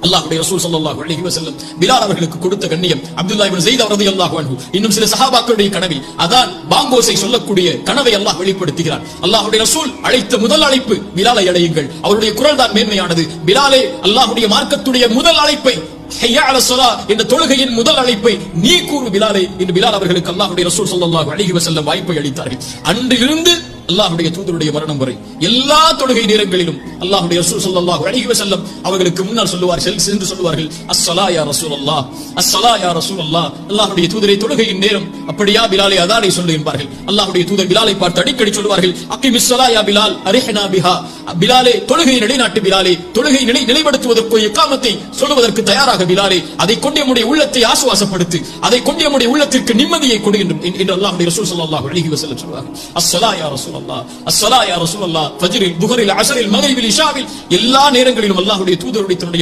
அல்லாஹ்வுடைய ரசூல் ஸல்லல்லாஹு அலைஹி வஸல்லம் பிலால் அவர்களுக்கு கொடுத்த கண்ணியம், அப்துல்லாஹ் இப்னு ஸைத் ரலியல்லாஹு அன்ஹு இன்னும் சில சஹாபாக்களுடைய கனவில் அதான் பாங்கோசை சொல்லக்கூடிய கனவை அல்லாஹ் வெளிப்படுத்துகிறார். அல்லாஹ்வுடைய ரசூல் அழைத்த முதல் அழைப்பு பிலாலை அழையுங்கள், அவருடைய குரல் தான் மேன்மையானது. பிலாலே, அல்லாஹ்வுடைய மார்க்கத்துடைய முதல் அழைப்பை, ஹய்யா அலஸ் ஸலாஹ் என்ற தொழுகையின் முதல் அழைப்பை நீ கூறு பிலாலே என்று பிலால் அவர்களுக்கு அல்லாஹ்வுடைய ரசூல் ஸல்லல்லாஹு அலைஹி வஸல்லம் வாய்ப்பை அளித்தார்கள். அன்றிலிருந்து அல்லாஹ்வுடைய தூதருடைய மரணம் வரை எல்லா தொழுகை நேரங்களிலும் அல்லாஹ்வுடைய ரசூல் ஸல்லல்லாஹு அலைஹி வஸல்லம் அவர்களுக்கு முன்னால் சென்று சொல்லுவார்கள், அஸ்ஸலா யா ரசூலல்லாஹ், அஸ்ஸலா யா ரசூலல்லாஹ். அல்லாஹ்வுடைய தூதரை தொழுகையின் நேரம் அப்படியா பிலாலே அதானை சொல்லு என்பார்கள். அல்லாஹ்வுடைய தூதர் பிலாலை பார்த்து அடிக்கடி சொல்வார்கள், அகிமிஸ் ஸலா யா பிலால் அரிஹ்னா பிஹா. பிலாலே, தொழுகையை நிலைநாட்டு பிலாலே, தொழுகை நிலைப்படுத்துவதற்கு இக்காமத்தை சொல்லுவதற்கு தயாராக பிலாலே, அதை கொண்டு நம்முடைய உள்ளத்தை ஆசுவாசப்படுத்து, அதை கொண்டு நம்முடைய உள்ளத்திற்கு நிம்மதியை கொடு என்று அல்லாஹ்வுடைய ரசூல் ஸல்லல்லாஹு அலைஹி வஸல்லம் சொல்வார்கள். அஸ்ஸலா யா ரசூலல்லாஹ், அஸ்ஸலா யா ரசூலல்லாஹ். ஃபஜ்ரில், துஹரில், அஸ்ரில், மக்ரிபில், இஷாவில் எல்லா நேரங்களிலும் அல்லாஹ்வுடைய தூதருடைய